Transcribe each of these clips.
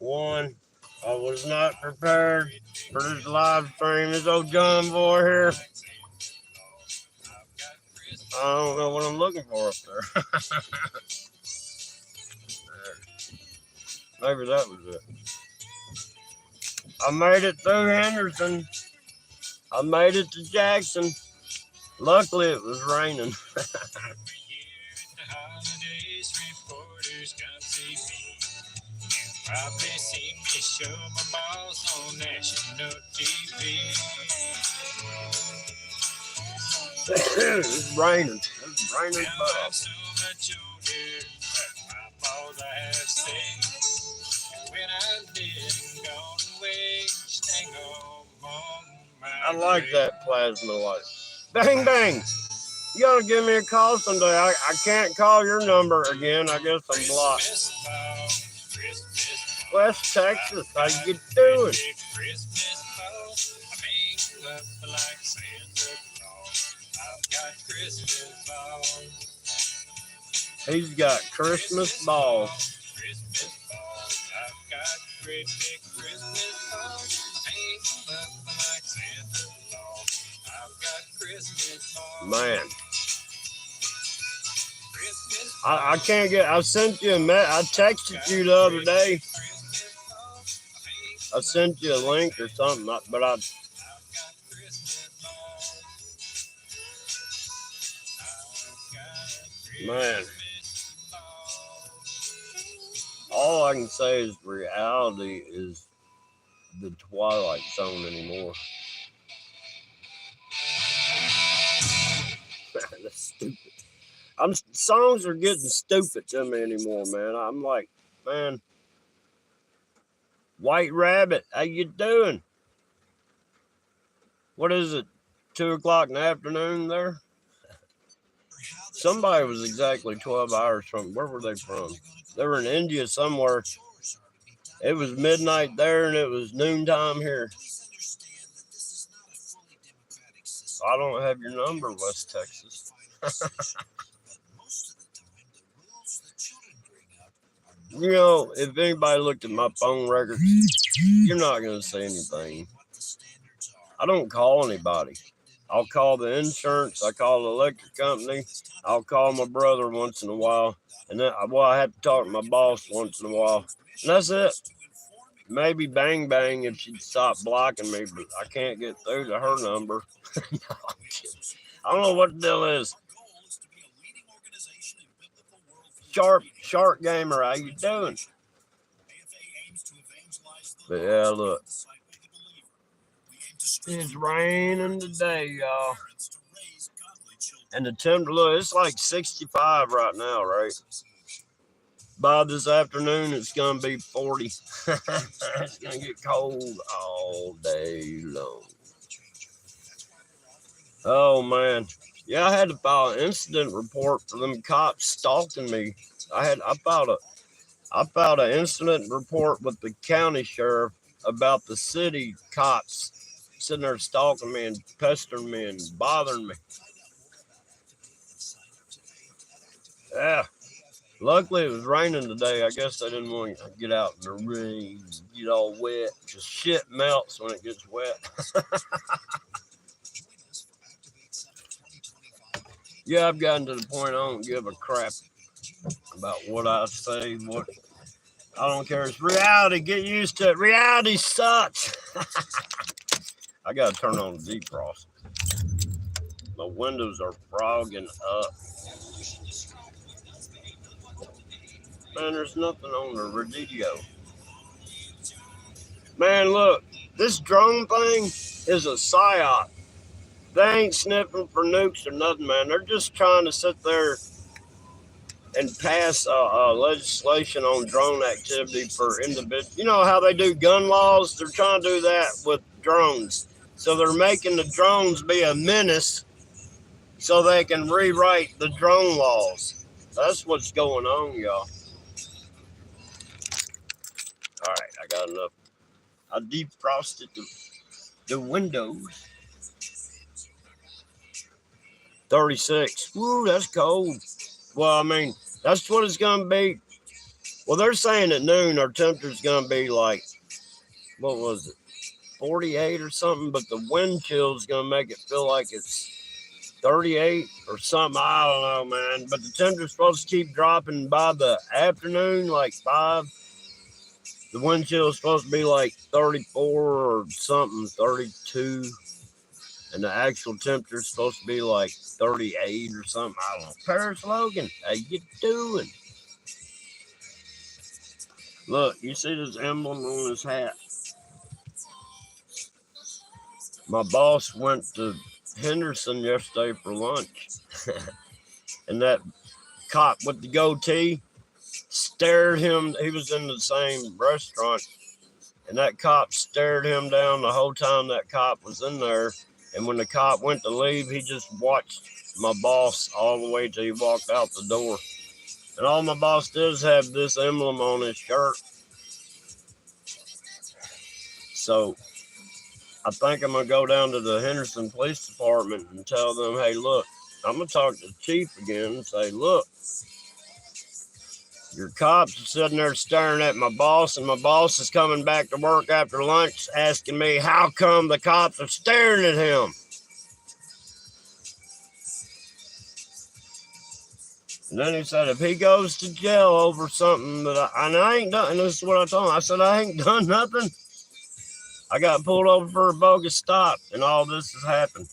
One, I was not prepared for this live stream. This old John boy here. I don't know what I'm looking for up there. Maybe that was it. I made it through Henderson. I made it to Jackson. Luckily, it was raining. Probably see me show my balls on national TV. It's raining. It's raining. So much older, my balls I have seen. When I didn't go away, staying on my I like that plasma light. Bang, bang. You gotta give me a call someday. I can't call your number again. I guess I'm blocked. West Texas, how you doing? He's got Christmas balls. Man, I can't get. I sent you I texted you the other day. I sent you a link or something, but man, all I can say is reality is the Twilight Zone anymore. That's stupid. Songs are getting stupid to me anymore, man. I'm like, man, White Rabbit, how you doing? What is it? 2:00 in the afternoon there? Somebody was exactly 12 hours from. Where were they from? They were in India somewhere. It was midnight there and it was noontime here. I don't have your number, West Texas. You know, if anybody looked at my phone records, you're not going to say anything. I don't call anybody. I'll call the insurance. I call the electric company. I'll call my brother once in a while. And then, I have to talk to my boss once in a while. And that's it. Maybe Bang Bang if she'd stop blocking me, but I can't get through to her number. No, I don't know what the deal is. Shark Gamer, how you doing? But yeah, look. It's raining today, y'all. And the temperature, look, it's like 65 right now, right? By this afternoon, it's going to be 40. It's going to get cold all day long. Oh, man. Yeah, I had to file an incident report for them cops stalking me. I filed an incident report with the county sheriff about the city cops sitting there stalking me and pestering me and bothering me. Yeah. Luckily, it was raining today. I guess I didn't want to get out in the rain, get all wet. Just shit melts when it gets wet. Yeah, I've gotten to the point I don't give a crap about what I say. What I don't care. It's reality. Get used to it. Reality sucks. I got to turn on the defrost. My windows are frogging up. Man, there's nothing on the radio. Man, look, this drone thing is a psyop. They ain't sniffing for nukes or nothing, man. They're just trying to sit there and pass legislation on drone activity for individuals. You know how they do gun laws? They're trying to do that with drones. So they're making the drones be a menace so they can rewrite the drone laws. That's what's going on, y'all. All right, I got enough. I defrosted the windows. 36. Woo, that's cold. Well, I mean, that's what it's going to be Well, they're saying at noon our temperature's going to be like, what was it, 48 or something, but the wind chill is going to make it feel like it's 38 or something. I don't know, man. But the temperature's supposed to keep dropping by the afternoon, like 5. The wind chill is supposed to be like 34 or something, 32. And the actual temperature is supposed to be like 38 or something. I don't know. Paris Logan, how you doing? Look, you see this emblem on his hat? My boss went to Henderson yesterday for lunch. And that cop with the goatee stared him. He was in the same restaurant. And that cop stared him down the whole time that cop was in there. And when the cop went to leave, he just watched my boss all the way till he walked out the door. And all my boss does have this emblem on his shirt. So I think I'm going to go down to the Henderson Police Department and tell them, hey, look, I'm going to talk to the chief again and say, look, your cops are sitting there staring at my boss, and my boss is coming back to work after lunch asking me how come the cops are staring at him. And then he said, if he goes to jail over something that I ain't done, and this is what I told him. I said, I ain't done nothing. I got pulled over for a bogus stop, and all this has happened.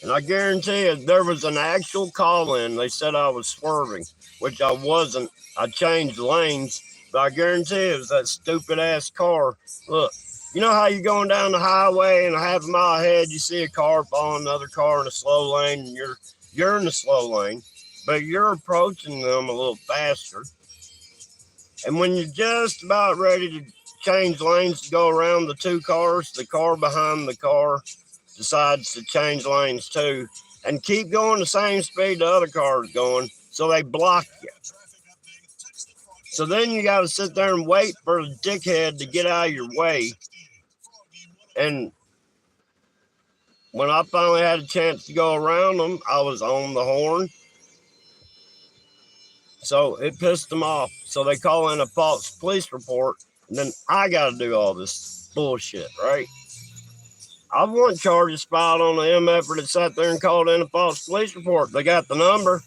And I guarantee you, there was an actual call-in. They said I was swerving, which I wasn't. I changed lanes, but I guarantee you it was that stupid-ass car. Look, you know how you're going down the highway and a half a mile ahead, you see a car following another car in a slow lane, and you're in the slow lane, but you're approaching them a little faster. And when you're just about ready to change lanes to go around the two cars, the car behind the car decides to change lanes too and keep going the same speed the other car is going, so they block you. So then you got to sit there and wait for the dickhead to get out of your way. And when I finally had a chance to go around them, I was on the horn. So it pissed them off. So they call in a false police report, and then I got to do all this bullshit, right? I want charges filed on the MF that sat there and called in a false police report. They got the number.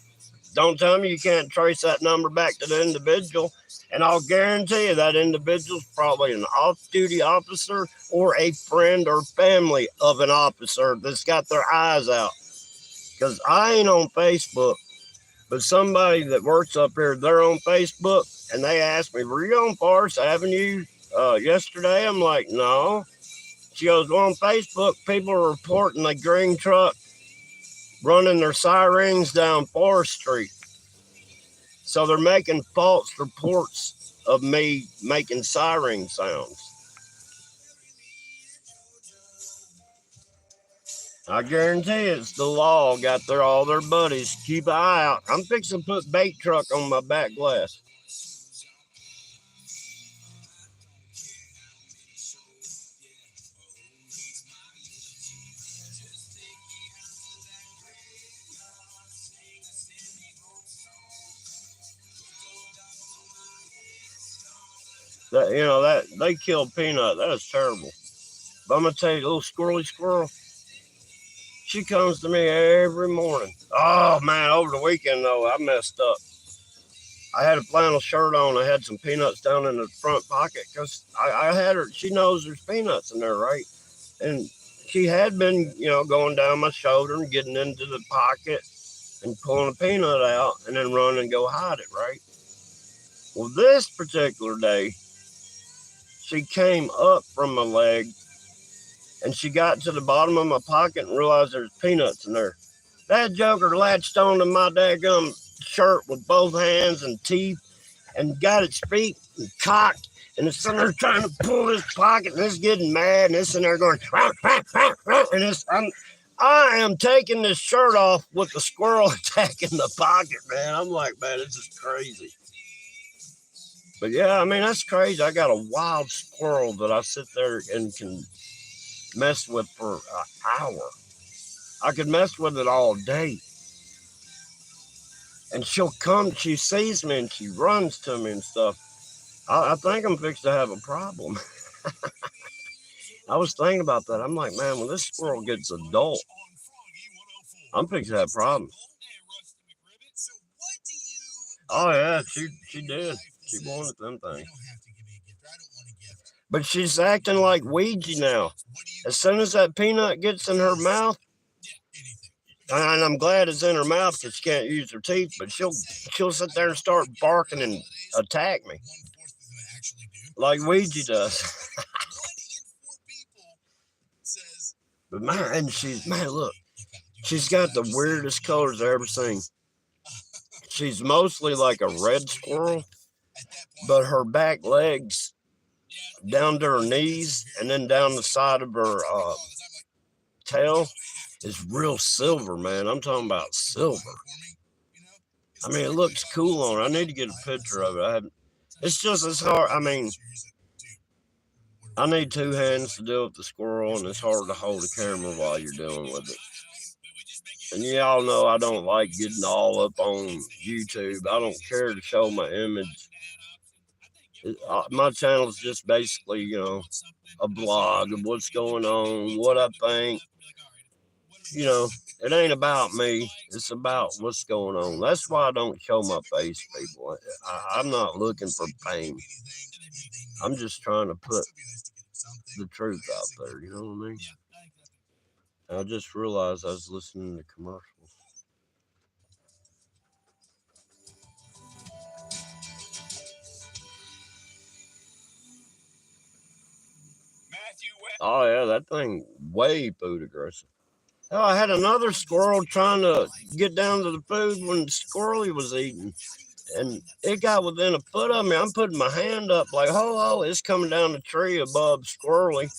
Don't tell me you can't trace that number back to the individual. And I'll guarantee you that individual's probably an off-duty officer or a friend or family of an officer that's got their eyes out. Because I ain't on Facebook, but somebody that works up here, they're on Facebook, and they asked me, were you on Forest Avenue yesterday? I'm like, no. She goes, well, on Facebook, people are reporting a green truck running their sirens down Forest Street. So they're making false reports of me making siren sounds. I guarantee it's the law. Got all their buddies. Keep an eye out. I'm fixing to put bait truck on my back glass. That they killed Peanut. That was terrible. But I'm gonna tell you, little squirrel. She comes to me every morning. Oh man, over the weekend though, I messed up. I had a flannel shirt on. I had some peanuts down in the front pocket because I had her. She knows there's peanuts in there, right? And she had been, going down my shoulder and getting into the pocket and pulling a peanut out and then run and go hide it, right? Well, this particular day, she came up from my leg and she got to the bottom of my pocket and realized there's peanuts in there. That joker latched onto my daggum shirt with both hands and teeth and got its feet and cocked, and it's sitting there trying to pull his pocket, and it's getting mad, and it's in there going, rah, rah, rah, rah, and I am taking this shirt off with the squirrel attacking the pocket, man. I'm like, man, this is crazy. But yeah, I mean, that's crazy. I got a wild squirrel that I sit there and can mess with for an hour. I could mess with it all day. and she'll come. She sees me and she runs to me and stuff. I think I'm fixed to have a problem. I was thinking about that. I'm like, man, when this squirrel gets adult, I'm fixed to have problems. Oh yeah, she did. She wanted them things. But she's acting like Ouija now. As soon as that peanut gets in her mouth, and I'm glad it's in her mouth because she can't use her teeth, but she'll sit there and start barking and attack me like Ouija does. But man, and look, she's got the weirdest colors I've ever seen. She's mostly like a red squirrel, but her back legs down to her knees and then down the side of her tail is real silver, man. I'm talking about silver. I mean, it looks cool on her. I need to get a picture of it. It's just as hard. I mean, I need two hands to deal with the squirrel, and it's hard to hold a camera while you're dealing with it. And y'all know I don't like getting all up on YouTube. I don't care to show my image. My channel is just basically, a blog of what's going on, what I think. It ain't about me. It's about what's going on. That's why I don't show my face, people. I'm not looking for fame. I'm just trying to put the truth out there. You know what I mean? I just realized I was listening to commercials. Oh yeah, that thing way food aggressive. Oh, I had another squirrel trying to get down to the food when Squirrely was eating, and it got within a foot of me. I'm putting my hand up like, oh, it's coming down the tree above Squirrely,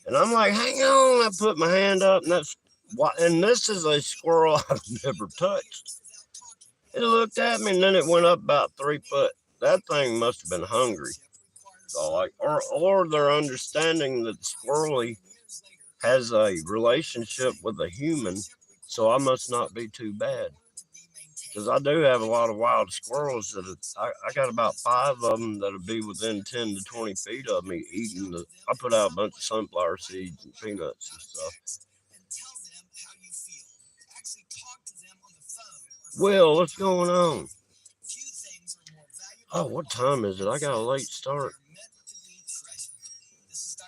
and I'm like, hang on. I put my hand up, and this is a squirrel I've never touched. It looked at me, and then it went up about 3 foot. That thing must have been hungry. So or they're understanding that Squirrely has a relationship with a human, so I must not be too bad. Because I do have a lot of wild squirrels I got about 5 of them that'll be within 10 to 20 feet of me eating I put out a bunch of sunflower seeds and peanuts and stuff. Will, what's going on? Oh, what time is it? I got a late start.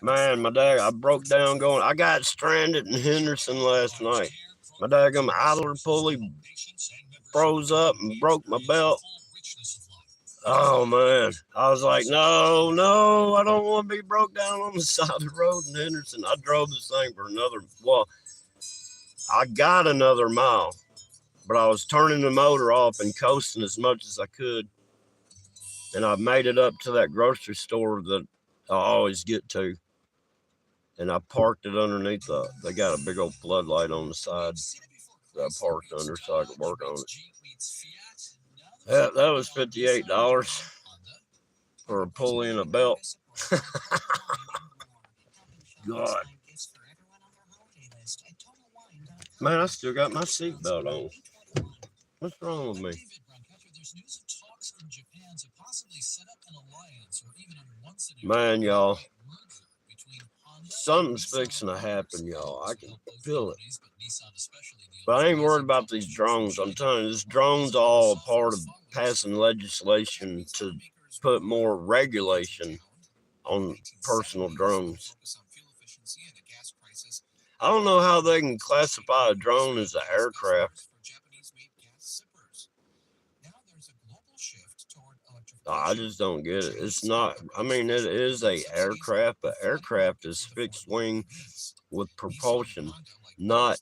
Man, my dad, I broke down going. I got stranded in Henderson last night. My daggum idler pulley froze up and broke my belt. Oh man, I was like, no, I don't want to be broke down on the side of the road in Henderson. I drove this thing for I got another mile, but I was turning the motor off and coasting as much as I could. And I made it up to that grocery store that I always get to. And I parked it underneath they got a big old floodlight on the side that I parked under so I could work on it. That was $58 for a pulley and a belt. God. Man, I still got my seatbelt on. What's wrong with me? Man, y'all. Something's fixing to happen, y'all. I can feel it. But I ain't worried about these drones. I'm telling you, this drone's all a part of passing legislation to put more regulation on personal drones. I don't know how they can classify a drone as an aircraft. I just don't get it. It's not, I mean, it is a aircraft, but aircraft is fixed wing with propulsion, not,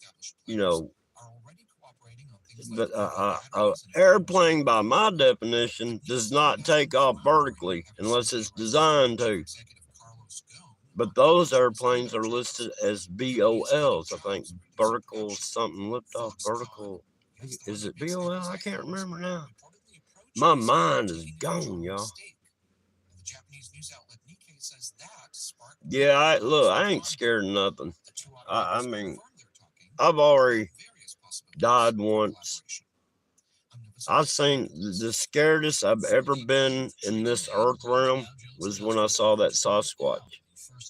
but airplane by my definition does not take off vertically unless it's designed to. But those airplanes are listed as VOLs. I think vertical something liftoff vertical. Is it VOL? I can't remember now. My mind is gone, y'all. Yeah, I ain't scared of nothing. I mean, I've already died once. I've seen the scaredest I've ever been in this earth realm was when I saw that Sasquatch.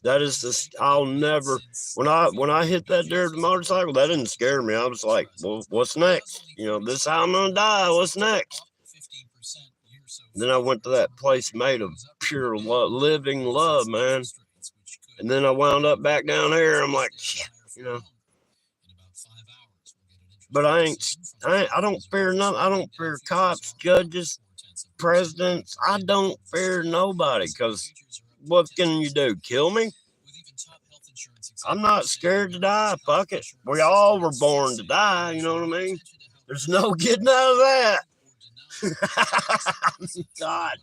That is just, I'll never, when I hit that deer with the motorcycle, that didn't scare me. I was like, well, what's next? You know, this is how I'm gonna die. What's next? Then I went to that place made of pure love, living love, man. And then I wound up back down here. I'm like, shit, you know. But I don't fear nothing. I don't fear cops, judges, presidents. I don't fear nobody, because what can you do? Kill me? I'm not scared to die. Fuck it. We all were born to die. You know what I mean? There's no getting out of that. God.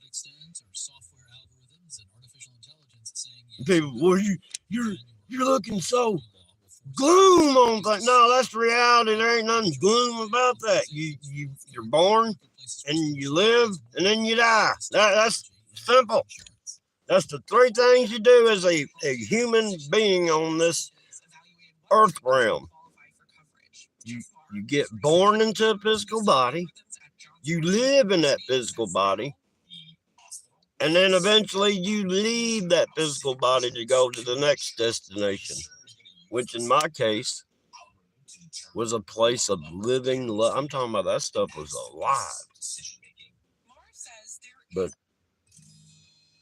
People, well, you're looking so gloom on things. No, that's reality. There ain't nothing gloom about that. You're born and you live and then you die. That's simple. That's the three things you do as a human being on this earth realm. You get born into a physical body. You live in that physical body. And then eventually you leave that physical body to go to the next destination, which in my case was a place of living love. I'm talking about that stuff was alive. But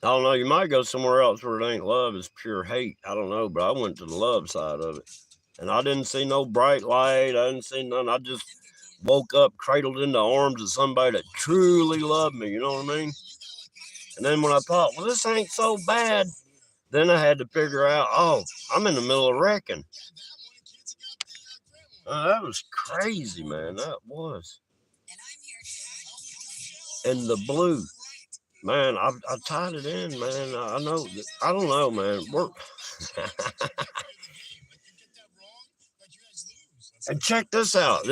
I don't know, you might go somewhere else where it ain't love, it's pure hate. I don't know, but I went to the love side of it. And I didn't see no bright light. I didn't see nothing. I just woke up cradled in the arms of somebody that truly loved me. You know what I mean? And then when I thought, well, this ain't so bad, then I had to figure out, oh, I'm in the middle of wrecking. That was crazy, man. That was. And the blue, man, I tied it in, man. I know. I don't know, man. And check this out.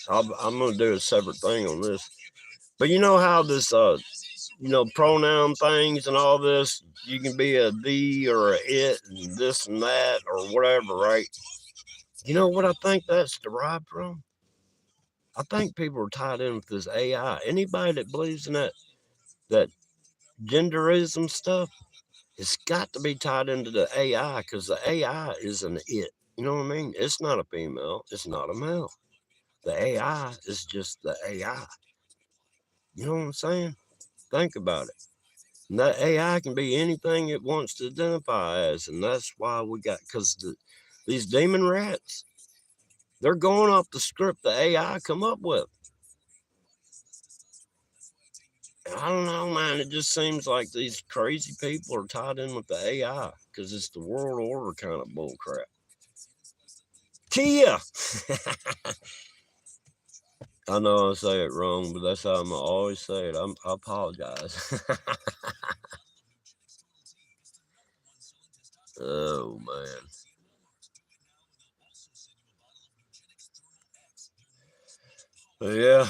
I'm gonna do a separate thing on this. But you know how this, pronoun things and all this, you can be a thee or a it and this and that or whatever, right? You know what I think that's derived from? I think people are tied in with this AI. Anybody that believes in that genderism stuff, it's got to be tied into the AI, because the AI is an it. You know what I mean? It's not a female. It's not a male. The AI is just the AI. You know what I'm saying? Think about it. And that AI can be anything it wants to identify as. And that's why because these demon rats, they're going off the script the AI come up with. And I don't know, man. It just seems like these crazy people are tied in with the AI, because it's the world order kind of bullcrap. Kia! I know I say it wrong, but that's how I'm going to always say it. I apologize. Oh, man. But yeah.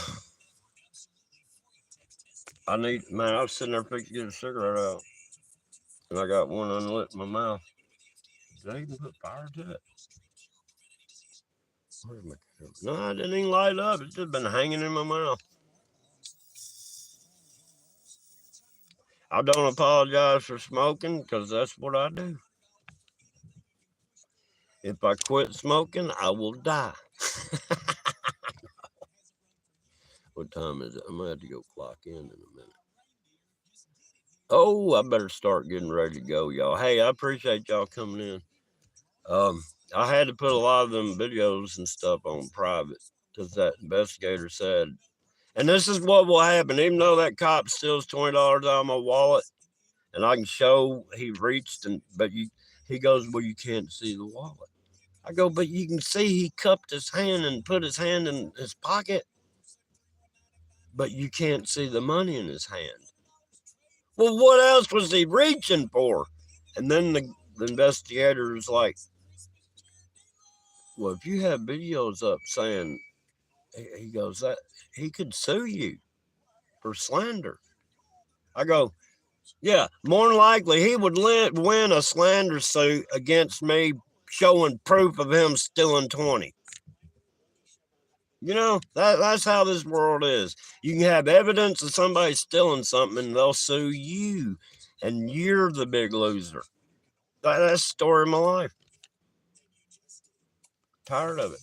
I was sitting there fixing to get a cigarette out, and I got one unlit in my mouth. Did I even put fire to it? No, it didn't even light up. It's just been hanging in my mouth. I don't apologize for smoking, because that's what I do. If I quit smoking, I will die. What time is it? I'm going to have to go clock in a minute. Oh, I better start getting ready to go, y'all. Hey, I appreciate y'all coming in. I had to put a lot of them videos and stuff on private, because that investigator said, and this is what will happen, even though that cop steals $20 out of my wallet, and I can show he reached, he goes, well, you can't see the wallet. I go, but you can see he cupped his hand and put his hand in his pocket, but you can't see the money in his hand. Well, what else was he reaching for? And then the investigator was like, well, if you have videos up saying, he goes, that he could sue you for slander. I go, yeah, more than likely he would win a slander suit against me showing proof of him stealing 20. You know, that's how this world is. You can have evidence of somebody stealing something and they'll sue you, and you're the big loser. That's the story of my life. Tired of it.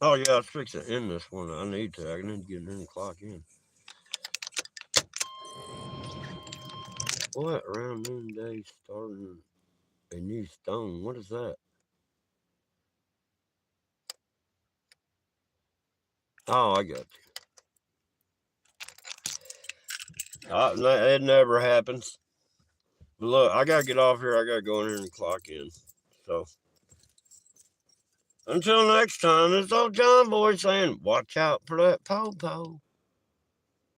Oh, yeah, I was fixing to end this one. I need to. I need to get in and clock in. What? Around noonday starting a new stone. What is that? Oh, I got you. It never happens. But look, I got to get off here. I got to go in here and clock in. So, until next time, it's old John Boy saying, watch out for that po-po.